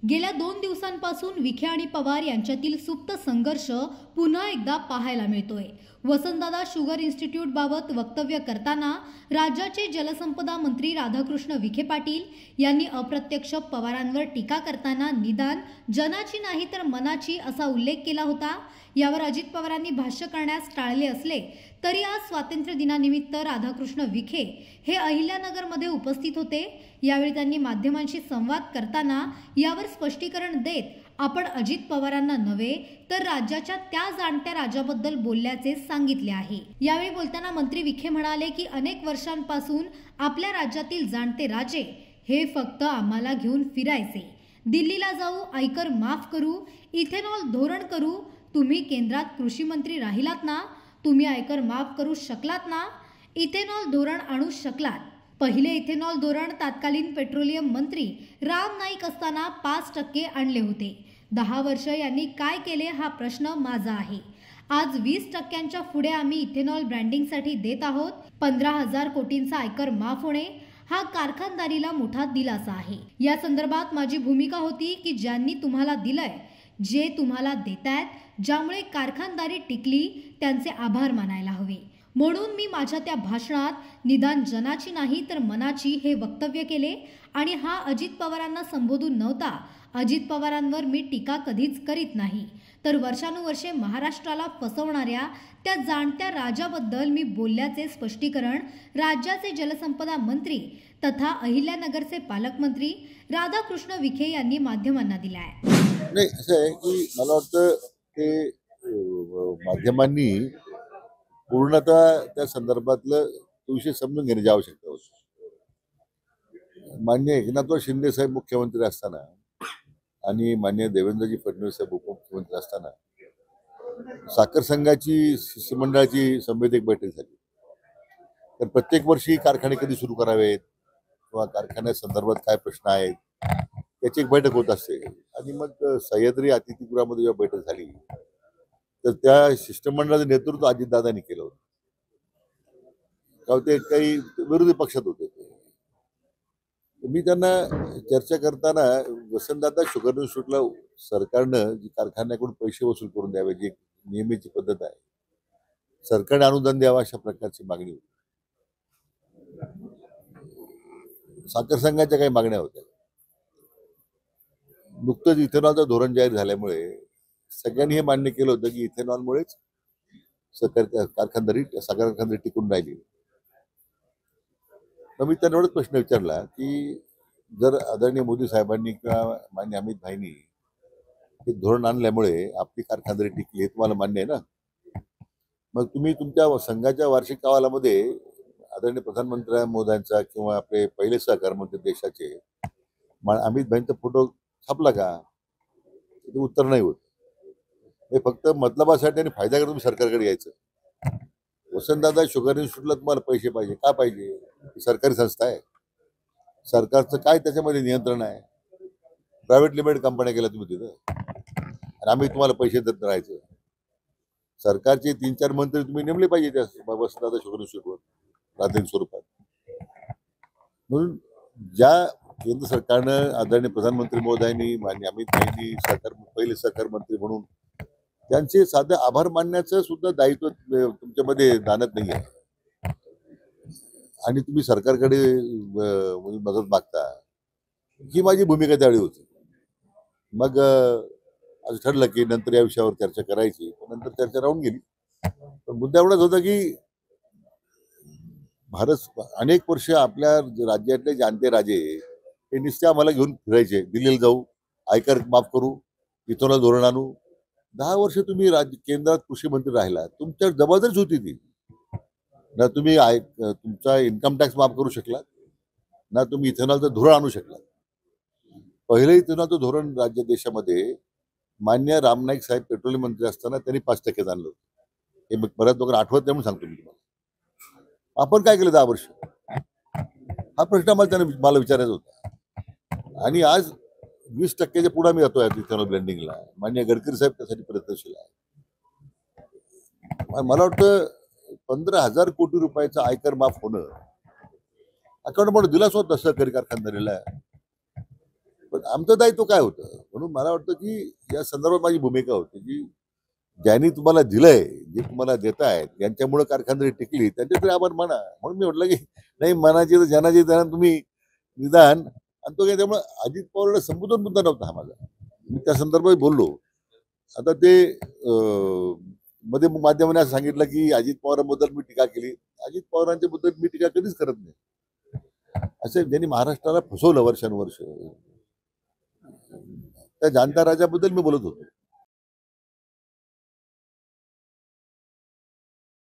गेल्या 2 दिवसांपासून विखे आणि पवार यांच्यातील सुप्त संघर्ष पुन्हा एकदा पाहायला मिळतोय। वसंतदादा शुगर इन्स्टिट्यूट बाबत वक्तव्य करताना राज्याचे जलसंपदा मंत्री राधाकृष्ण विखे पाटील यांनी अप्रत्यक्ष पवारांवर टीका करताना निदान जनाची नाही तर मनाची असा उल्लेख केला होता। यावर अजित पवारांनी भाष्य करण्यास टाळले असले तरी आज स्वातंत्र्य दिनानिमित्त राधाकृष्ण विखे हे अहिल्यानगरमध्ये उपस्थित होते। यावेळी त्यांनी माध्यमांशी संवाद करताना यावर स्पष्टीकरण देत आपण अजित पवारांना नव्हे तर राज्याच्या त्या जाणत्या राजाबद्दल बोलल्याचे सांगितले आहे। यावेळी बोलताना मंत्री विखे म्हणाले की अनेक वर्षांपासून आपल्या राज्यातील जाणते राजे हे फक्त आम्हाला घेऊन फिरायचे, दिल्लीला जाऊ, आयकर माफ करू, इथेनॉल धोरण करू, तुम्ही केंद्रात कृषी मंत्री राहिलात ना, तुम्ही आयकर माफ करू शकलात ना, इथेनॉल धोरण आणू शकलात। पहिले इथेनॉल धोरण तत्कालीन पेट्रोलियम मंत्री राम नाईक असताना 5% आणले होते। 10 वर्ष यांनी काय केले हा प्रश्न माझा आहे। आज 20%च्या पुढे आम्ही इथेनॉल ब्रँडिंगसाठी देत आहोत। 15,000 कोटींचा आयकर माफ होणे हा कारखानदारीला मोठा दिलासा आहे। या संदर्भात माझी भूमिका होती की ज्यांनी तुम्हाला दिलंय, जे तुम्हाला देतायत, ज्यामुळे कारखानदारी टिकली, त्यांचे आभार मानायला हवे। म्हणून मी माझ्या त्या भाषणात निदान जनाची नाही तर मनाची हे वक्तव्य केले आणि हा अजित पवारांना संबोधून नव्हता। अजित पवारांवर मी टीका कधीच करीत नाही, तर वर्षानुवर्षे महाराष्ट्राला फसवणाऱ्या त्या जाणत्या राजाबद्दल मी बोलल्याचे स्पष्टीकरण राज्याचे जलसंपदा मंत्री तथा अहिल्यानगरचे पालकमंत्री राधाकृष्ण विखे यांनी माध्यमांना दिले आहे। नाही, असं आहे की मला वाटतं की माध्यमांनी पूर्णतः त्या संदर्भातलं तो विषय समजून घेण्याची आवश्यकता होती। माननीय एकनाथराव शिंदे साहेब मुख्यमंत्री असताना आणि माननीय देवेंद्रजी फडणवीस साहेब उपमुख्यमंत्री असताना साखर संघाची शिष्टमंडळाची संवेदक बैठक झाली। तर प्रत्येक वर्षी कारखाने कधी सुरू करावेत किंवा कारखान्या संदर्भात काय प्रश्न आहेत याची एक बैठक होत असते। आणि मग सह्याद्री अतिथीगृहामध्ये जेव्हा बैठक झाली तर त्या शिष्टमंडळाचं नेतृत्व अजितदादांनी केलं होतं। ते काही विरोधी पक्षात होते। मी त्यांना चर्चा करताना वसंतदादा शुगर इन्स्टिट्यूटला सरकारनं जी कारखान्याकडून पैसे वसूल करून द्यावे, जी नेहमीची पद्धत आहे, सरकारने अनुदान द्यावं अशा प्रकारची मागणी होती। साखर संघाच्या काही मागण्या होत्या। नुकतंच इथेनॉलचं धोरण जाहीर झाल्यामुळे सगळ्यांनी हे मान्य केलं होतं की इथेनॉलमुळेच साखर कारखानदारी टिकून राहिली। तर मी त्यांना एवढाच प्रश्न विचारला की जर आदरणीय मोदी साहेबांनी किंवा मान्य अमित भाईंनी हे धोरण आणल्यामुळे आपली कारखानदारी टिकली हे तुम्हाला मान्य आहे ना, मग तुम्ही तुमच्या संघाच्या वार्षिक अहवालामध्ये आदरणीय प्रधानमंत्री मोदयांचा किंवा आपले पहिले सहकार मंत्री देशाचे अमित भाईंचा फोटो छापला का? ते उत्तर नाही होत। हे फक्त मतलबासाठी आणि फायदा करून तुम्ही सरकारकडे यायचं। वसंतदादा शुगर इन्स्टिट्यूटला तुम्हाला पैसे पाहिजे का? पाहिजे, सरकारी संस्था आहे, सरकारचं काय त्याच्यामध्ये नियंत्रण आहे? प्रायव्हेट लिमिटेड कंपन्या केल्या तुम्ही तिथं आणि आम्ही तुम्हाला पैसे देत राहायचं। सरकारचे 3-4 मंत्री तुम्ही नेमले पाहिजे त्या वसंतदादा शुगर इन्स्टिट्यूटवर प्राथमिक स्वरूपात। म्हणून ज्या केंद्र सरकारनं आदरणीय प्रधानमंत्री मोदयांनी मान्य अमित भाईंनी पहिले सहकार मंत्री म्हणून त्यांचे साधे आभार मानण्याचं सुद्धा दायित्व तुमच्यामध्ये दानत नाही आहे आणि तुम्ही सरकारकडे मदत मागता, ही माझी भूमिका त्यावेळी होती। मग असं ठरलं की नंतर या विषयावर चर्चा करायची, नंतर चर्चा राहून गेली। पण मुद्दा एवढाच होता की भारत अनेक वर्ष आपल्या राज्यातले जाणते राजे हे नुसते आम्हाला घेऊन फिरायचे, दिल्लीला जाऊ, आयकर माफ करू, इथेनॉल धोरण आणू। 10 वर्ष तुम्ही केंद्रात कृषी मंत्री राहिला, तुमच्यावर जबाबदारीच होती ती ना। तुम्ही तुमचा इन्कम टॅक्स माफ करू शकलात ना, तुम्ही इथेनॉलचं धोरण आणू शकलात। पहिलं इथेनॉलचं धोरण राज्य देशामध्ये मान्य राम नाईक साहेब पेट्रोलियम मंत्री असताना त्यांनी 5% आणलं होतं। हे मग बऱ्याच लोकांना आठवत नाही म्हणून सांगतो मी तुम्हाला। आपण काय केलं 10 वर्ष? हा प्रश्न मला विचारायचा होता। आणि आज 20%च्या पुढे आम्ही जातोय इथेनॉल ब्लेंडिंगला। मान्य गडकरी साहेब त्यासाठी प्रयत्नशील आहे। मला वाटतं 15,000 कोटी रुपयाचा आयकर माफ होणं अकाउंट म्हणून दिलाच होता सहकारी कारखानदारीला। पण आमचं दायित्व काय होतं म्हणून मला वाटतं की या संदर्भात माझी भूमिका होती की ज्यांनी तुम्हाला दिलंय, जे तुम्हाला देत आहेत, ज्यांच्यामुळे कारखानदारी टिकली त्यांचे तरी आभार माना. म्हणून मी म्हटलं की नाही मनाचे तर जनाचे त्यांना तुम्ही निदान आणि तो काय त्यामुळे अजित पवारला संबोधन मुद्दा नव्हता हा माझा. मी त्या संदर्भात बोललो. आता ते मध्ये माध्यमाने असं सांगितलं की अजित पवारांबद्दल मी टीका केली. अजित पवारांच्या बद्दल मी टीका कधीच करत नाही. असे ज्यांनी महाराष्ट्राला फसवलं वर्षानुवर्ष त्या जाणत्या राजाबद्दल मी बोलत होतो.